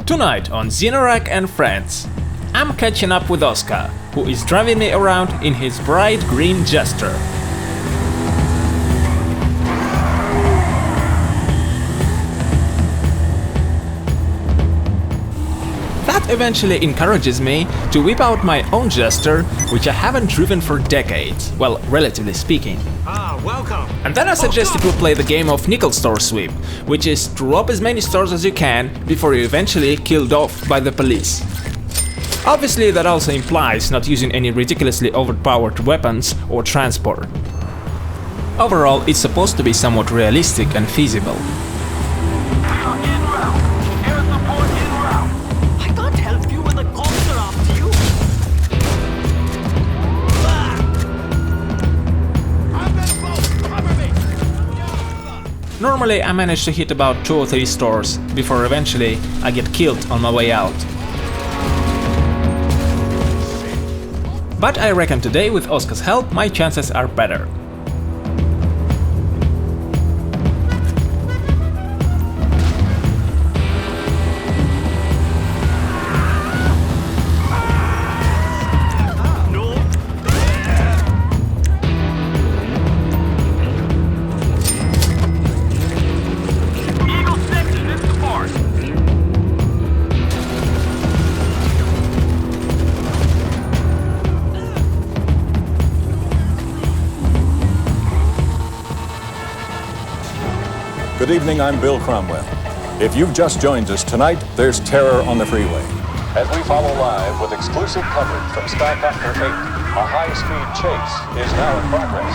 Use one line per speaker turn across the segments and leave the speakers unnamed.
Tonight on Xenorak and Friends, I'm catching up with Oska, who is driving me around in his bright green Jester. That eventually encourages me to whip out my own Jester, which I haven't driven for decades, well, relatively speaking.
Welcome!
And then I suggested we play the game of nickel store sweep, which is to rob as many stores as you can before you're eventually killed off by the police. Obviously that also implies not using any ridiculously overpowered weapons or transport. Overall, it's supposed to be somewhat realistic and feasible. Normally I manage to hit about 2 or 3 stores before eventually I get killed on my way out. But I reckon today with Oska's help my chances are better.
Good evening, I'm Bill Cromwell. If you've just joined us tonight, there's terror on the freeway. As we follow live with exclusive coverage from Skycopter 8, a high-speed chase is now in progress.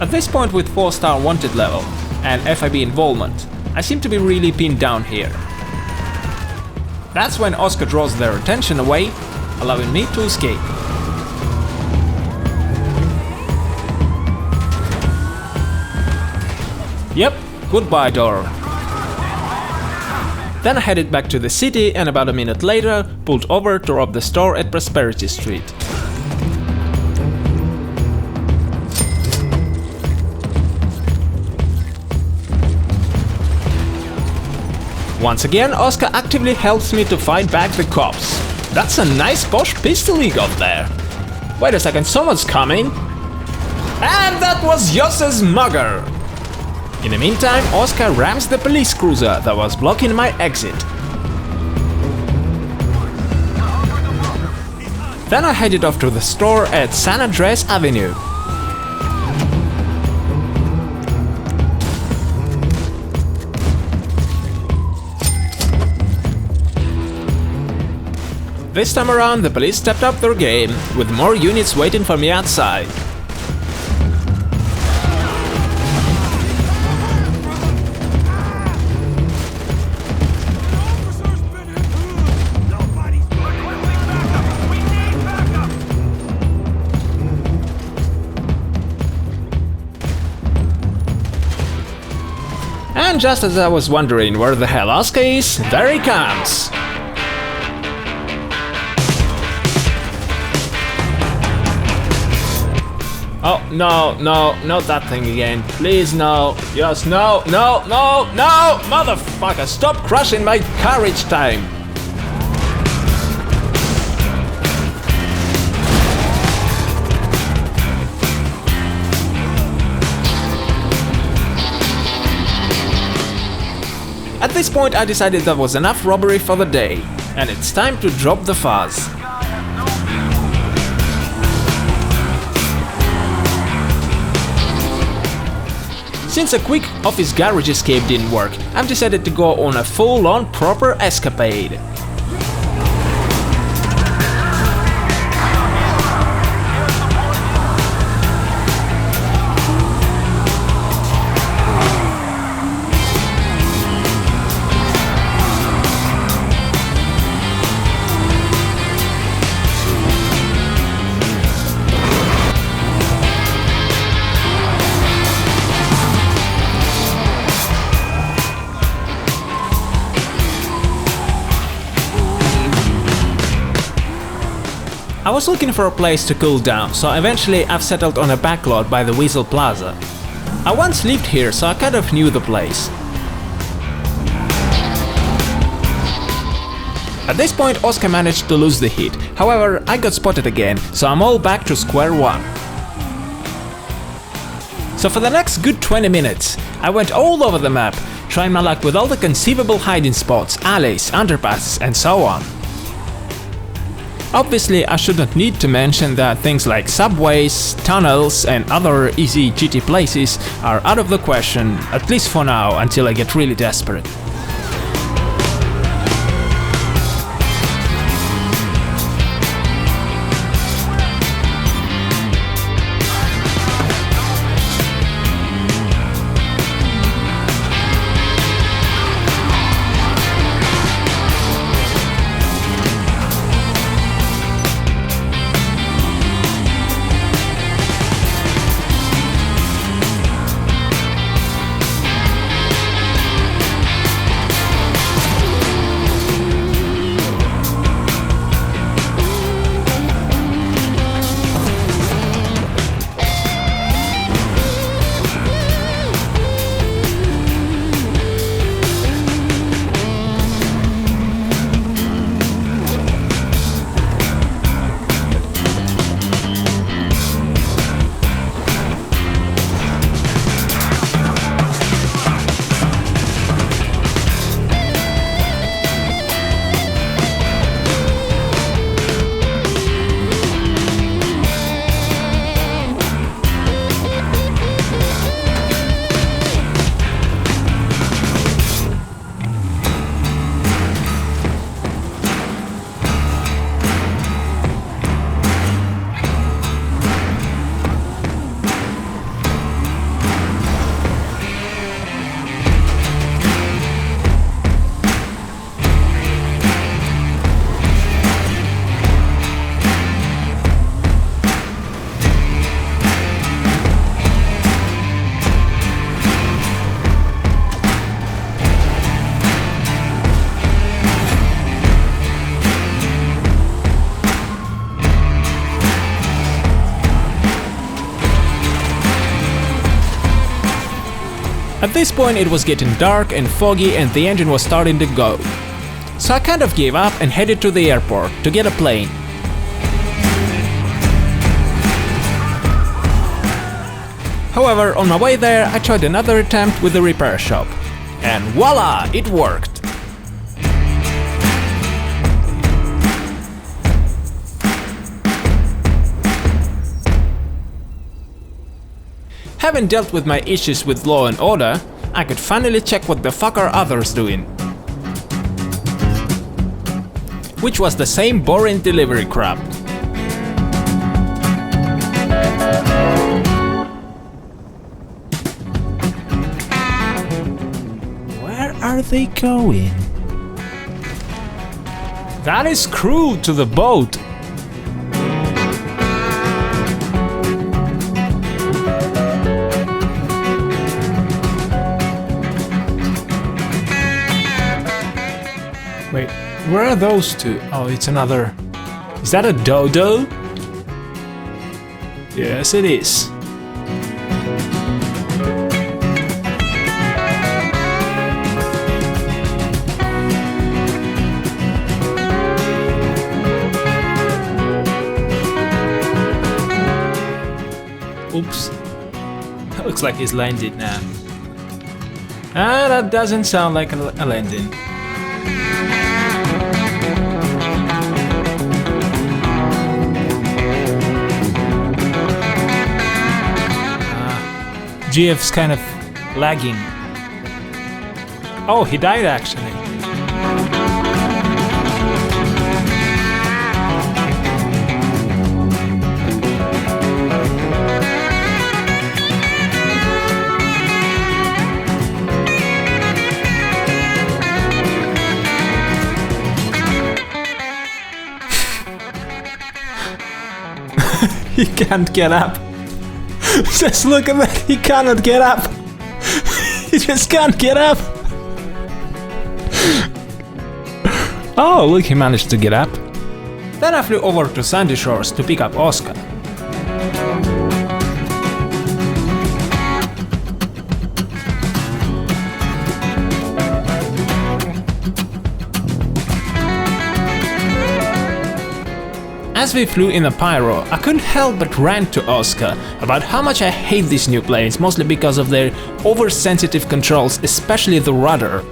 At this point with 4-star wanted level and FIB involvement, I seem to be really pinned down here. That's when Oska draws their attention away, allowing me to escape. Yep, goodbye door. Then I headed back to the city and about a minute later pulled over to rob the store at Prosperity Street. Once again, Oska actively helps me to fight back the cops. That's a nice posh pistol he got there. Wait a second, someone's coming. And that was Josse's mugger. In the meantime, Oska rams the police cruiser that was blocking my exit. Then I headed off to the store at San Andreas Avenue. This time around, the police stepped up their game, with more units waiting for me outside. And just as I was wondering where the hell Oska is, there he comes! Oh, no, not that thing again. Please, no. Yes, no. Motherfucker, stop crushing my car each time. At this point, I decided that was enough robbery for the day, and it's time to drop the fuzz. Since a quick office garage escape didn't work, I've decided to go on a full-on proper escapade. I was looking for a place to cool down, so eventually I've settled on a backlot by the Weasel Plaza. I once lived here, so I kind of knew the place. At this point, Oska managed to lose the hit. However, I got spotted again, so I'm all back to square one. So for the next good 20 minutes, I went all over the map, trying my luck with all the conceivable hiding spots, alleys, underpasses, and so on. Obviously, I shouldn't need to mention that things like subways, tunnels, and other easy GT places are out of the question, at least for now, until I get really desperate. At this point it was getting dark and foggy and the engine was starting to go. So I kind of gave up and headed to the airport to get a plane. However, on my way there I tried another attempt with the repair shop. And voila, it worked! Having dealt with my issues with law and order, I could finally check what the fuck are others doing. Which was the same boring delivery crap. Where are they going? That is cruel to the boat. Wait, where are those two? Oh, it's another... Is that a dodo? Yes, it is. Oops. Looks like he's landed now. Ah, that doesn't sound like a landing. GF's kind of lagging. Oh, he died actually. He can't get up. Just look at that, he cannot get up. He just can't get up. Oh, look, he managed to get up. Then I flew over to Sandy Shores to pick up Oska. As we flew in a pyro, I couldn't help but rant to Oska about how much I hate these new planes, mostly because of their oversensitive controls, especially the rudder.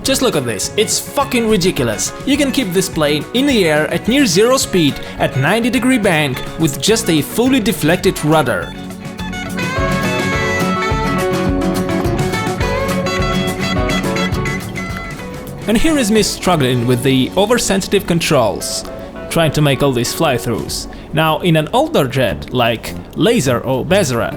Just look at this, it's fucking ridiculous. You can keep this plane in the air at near zero speed at 90-degree bank with just a fully deflected rudder. And here is me struggling with the oversensitive controls, trying to make all these fly-throughs. Now, in an older jet, like Laser or Bezra,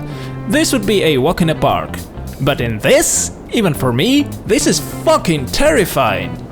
this would be a walk in the park. But in this, even for me, this is fucking terrifying.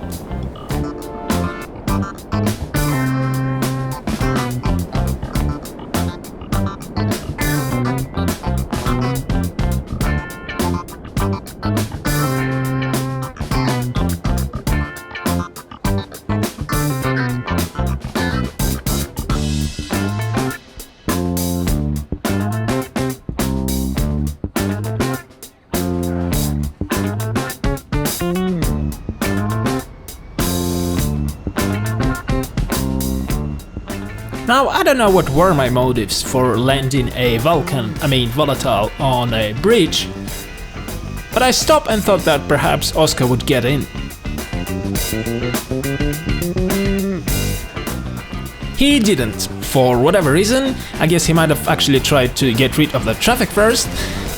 Now, I don't know what were my motives for landing a volatile on a bridge, but I stopped and thought that perhaps Oska would get in. He didn't, for whatever reason. I guess he might have actually tried to get rid of the traffic first,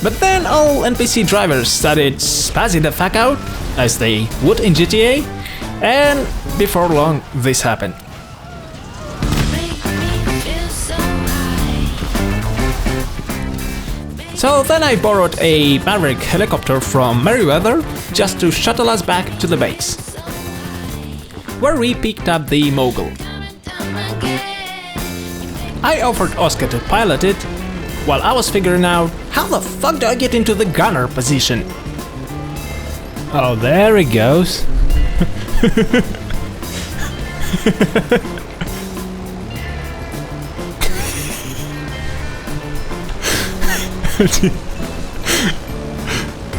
but then all NPC drivers started spazzing the fuck out, as they would in GTA, and before long this happened. So then I borrowed a Maverick helicopter from Merryweather just to shuttle us back to the base, where we picked up the Mogul. I offered Oska to pilot it, while I was figuring out how the fuck do I get into the gunner position. Oh, there he goes.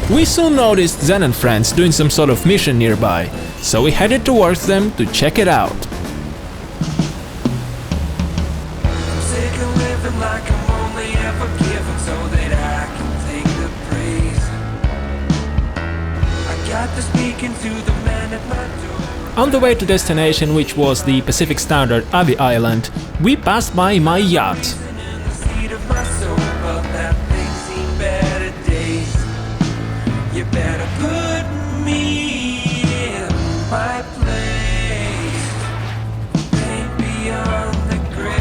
We soon noticed Zen and friends doing some sort of mission nearby, so we headed towards them to check it out. On the way to destination, which was the Pacific Standard Abbey Island, we passed by my yacht.
You better put me in my place, paint beyond the grave.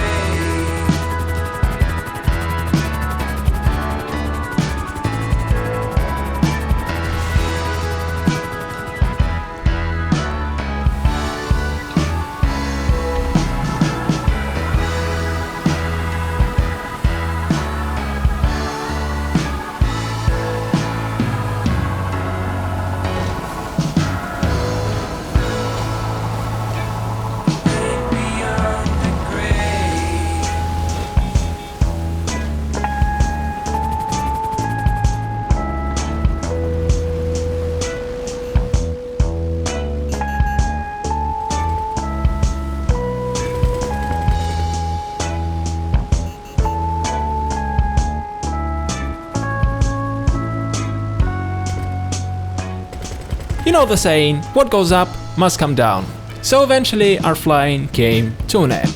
You know the saying, what goes up must come down. So eventually our flying came to an end.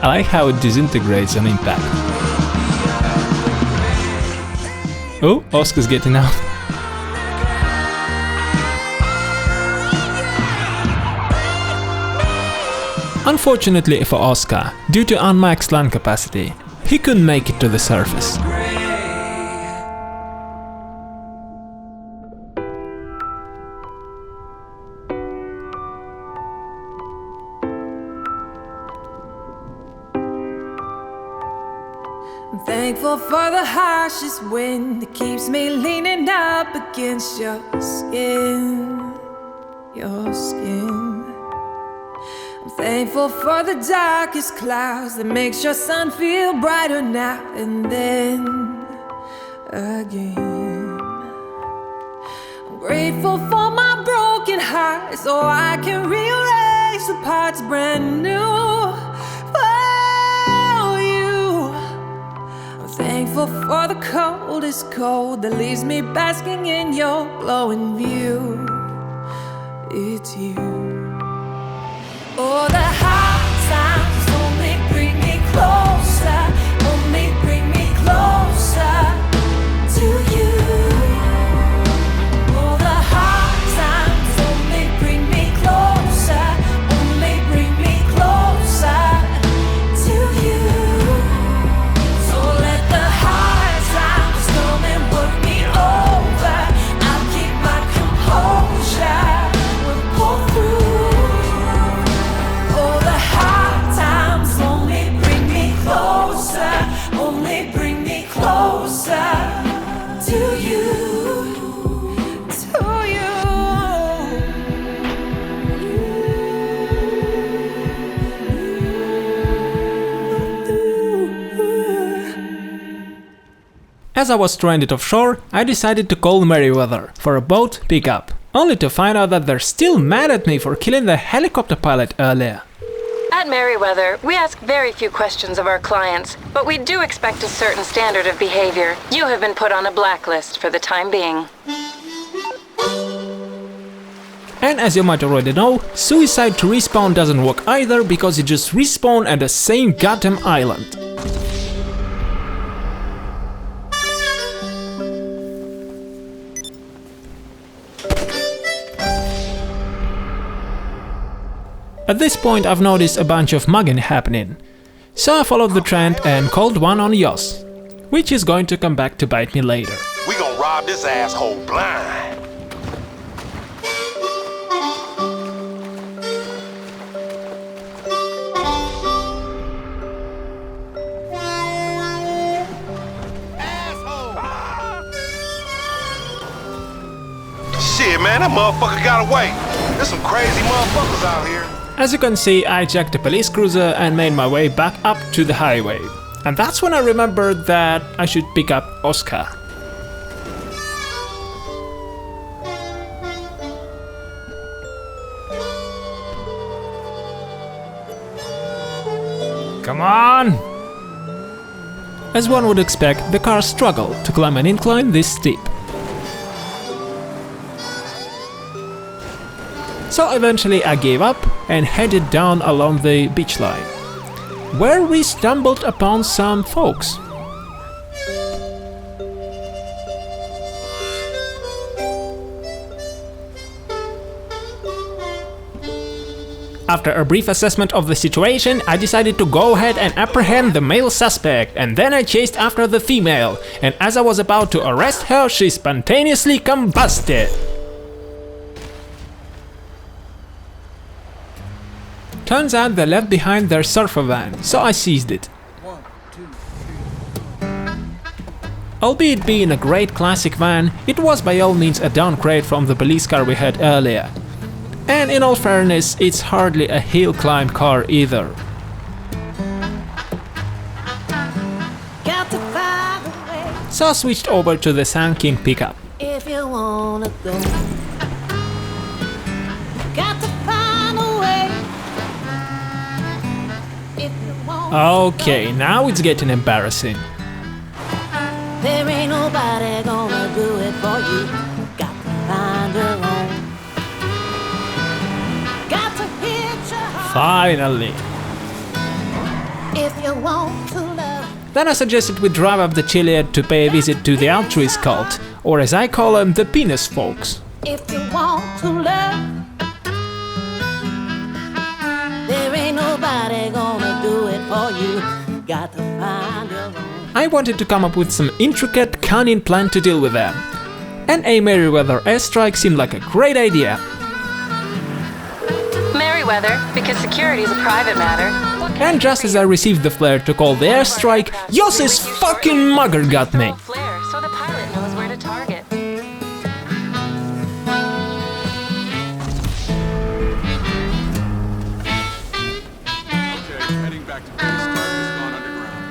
I like how it disintegrates on impact. Oh, Oska's getting out. Unfortunately for Oska, due to unmaxed land capacity, he couldn't make it to the surface.
Thankful for the harshest wind that keeps me leaning up against your skin, your skin. I'm thankful for the darkest clouds that makes your sun feel brighter now and then again. I'm grateful for my broken heart so I can rearrange the parts brand new for you. I'm thankful for the coldest cold that leaves me basking in your glowing view. It's you. Oh, the hard times only bring me closer, only bring me closer to you. Oh, the hard times only bring me closer, only bring me closer to you. So let the hard times come and work me over. I'll keep my composure, we'll pull through. Only bring me closer to you, to you.
As I was stranded offshore, I decided to call Merryweather for a boat pickup, only to find out that they're still mad at me for killing the helicopter pilot earlier.
At Merryweather, we ask very few questions of our clients, but we do expect a certain standard of behavior. You have been put on a blacklist for the time being.
And as you might already know, suicide to respawn doesn't work either because you just respawn at the same goddamn island. At this point I've noticed a bunch of mugging happening, so I followed the trend and called one on Yos, which is going to come back to bite me later.
We gon' rob this asshole blind. Shit, man, that motherfucker got away. There's some crazy motherfuckers out here.
As you can see, I jacked a police cruiser and made my way back up to the highway. And that's when I remembered that I should pick up Oska. Come on! As one would expect, the car struggled to climb an incline this steep. So eventually I gave up and headed down along the beach line, where we stumbled upon some folks. After a brief assessment of the situation, I decided to go ahead and apprehend the male suspect, and then I chased after the female, and as I was about to arrest her, she spontaneously combusted. Turns out they left behind their surfer van, so I seized it. Albeit being a great classic van, it was by all means a downgrade from the police car we had earlier. And in all fairness, it's hardly a hill climb car either. So I switched over to the Sand King pickup.
If you wanna go, got to find a way. If you want,
Okay, now it's getting embarrassing.
there ain't nobody gonna do it for you. Got to find your own. Got to hit your heart
Finally.
if you want to love.
Then I suggested we drive up the Chiliad to pay a visit to the altruist cult, or as I call them, the penis folks.
If you want to love, there ain't nobody gonna do it for you. Got to find your own.
I wanted to come up with some intricate, cunning plan to deal with them. And a Merryweather airstrike seemed like a great idea.
Merryweather, because security is a private matter.
And just as I received the flare to call the airstrike, Yossi's fucking mugger got me.
Flare, so the pilot knows where to target.
Okay, heading back to base. Target has gone underground.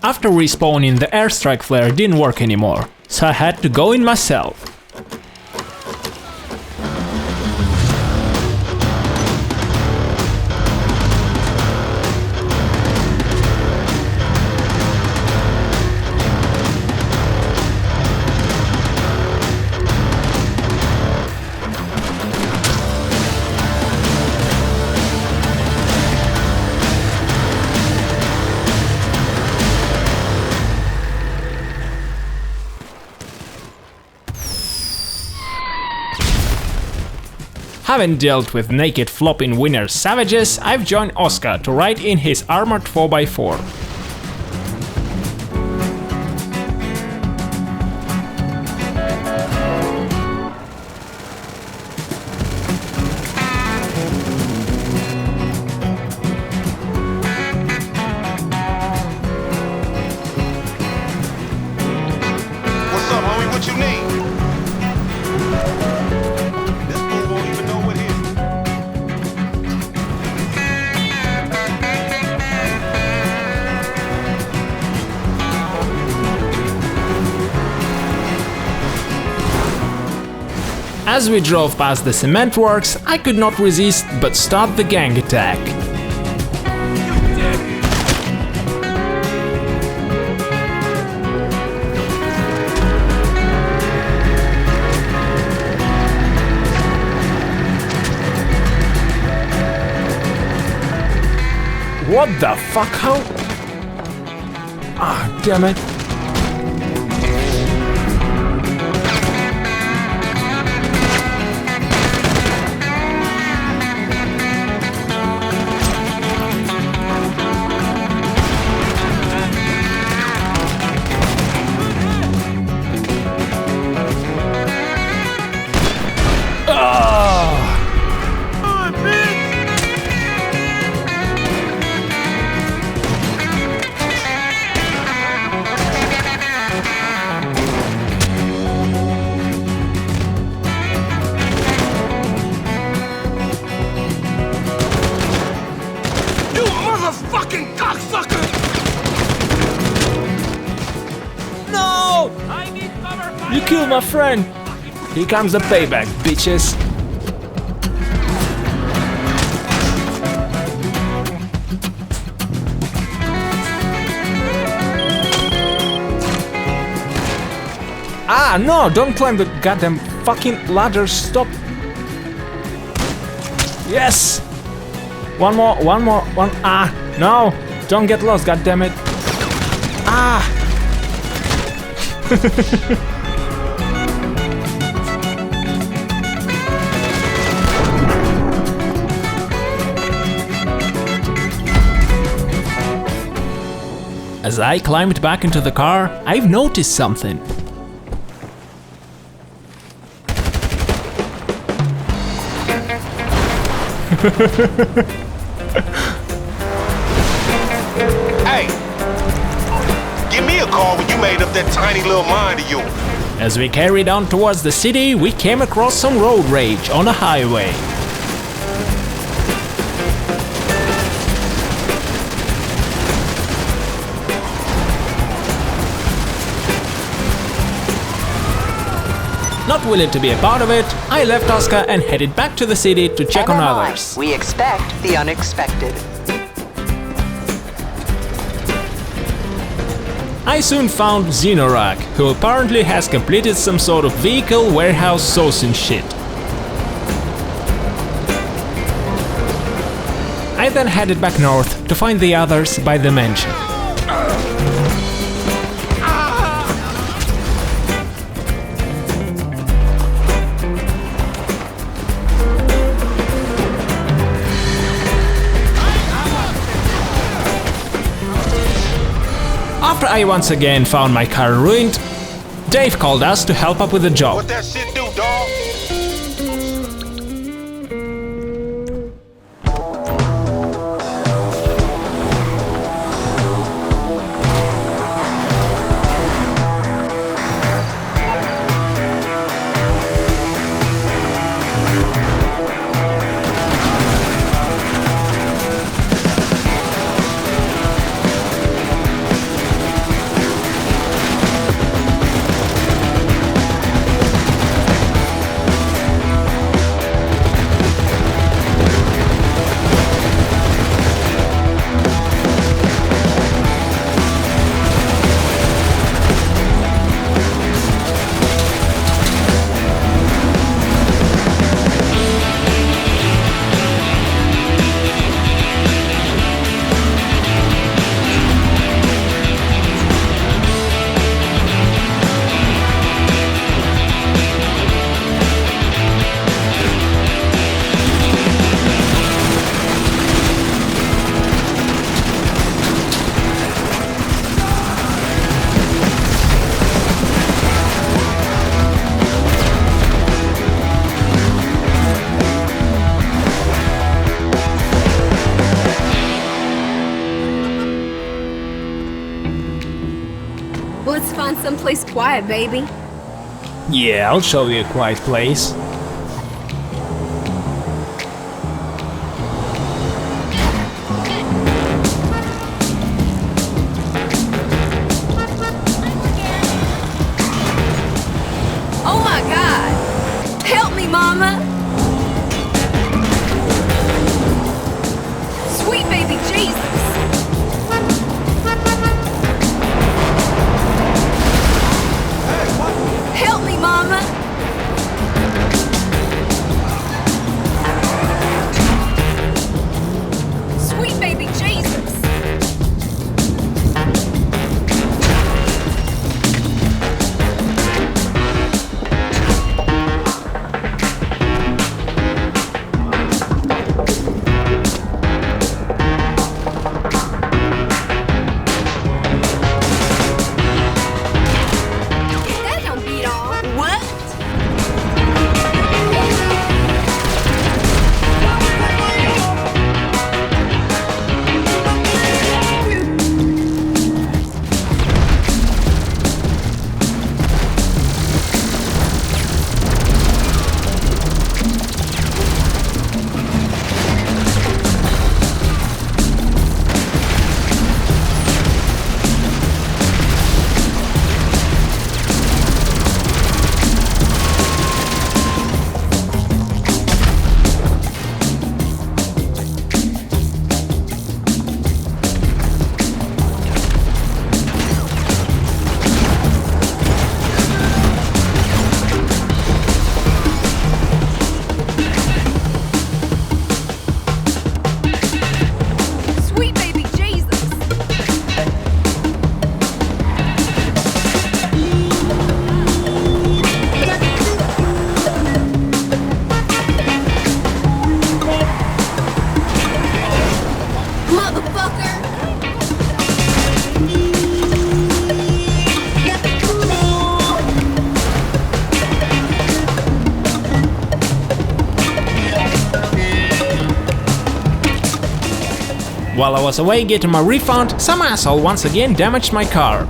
After respawning, the airstrike flare didn't work anymore, so I had to go in myself. Having dealt with naked flopping winner savages, I've joined Oska to ride in his armored 4x4.
What's up, homie? What you need? This fool won't even know what hit.
As we drove past the cement works, I could not resist but start the gang attack. What the fuck? How? Ah, damn it.
You motherfucking cocksucker!
No! You killed my friend! Here comes the payback, bitches! Ah, no! Don't climb the goddamn fucking ladder, stop! Yes! One more. Ah, no! Don't get lost, goddammit! Ah! As I climbed back into the car, I've noticed something.
Hey! Give me a call when you made up that tiny little mind of yours.
As we carried on towards the city, we came across some road rage on a highway. Not willing to be a part of it, I left Oska and headed back to the city to check on
MMI,
others.
we expect the unexpected.
I soon found Xenorak, who apparently has completed some sort of vehicle warehouse sourcing shit. I then headed back north to find the others by the mansion. After I once again found my car ruined, Dave called us to help up with the job.
What that shit do, dawg?
Let's find someplace quiet, baby.
Yeah, I'll show you a quiet place.
Oh my God! Help me, Mama! Sweet baby Jesus! Help me, Mama! Sweet baby Jesus! That don't beat on. What? Sweet baby Jesus! Motherfucker!
While I was away getting my refund, some asshole once again damaged my car.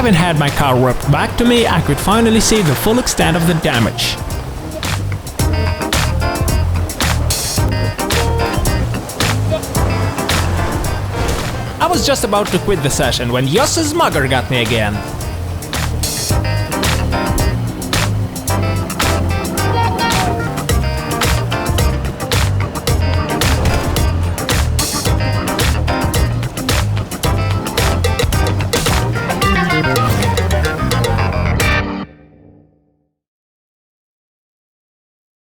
having had my car ripped back to me, I could finally see the full extent of the damage. I was just about to quit the session when Yoss's mugger got me again.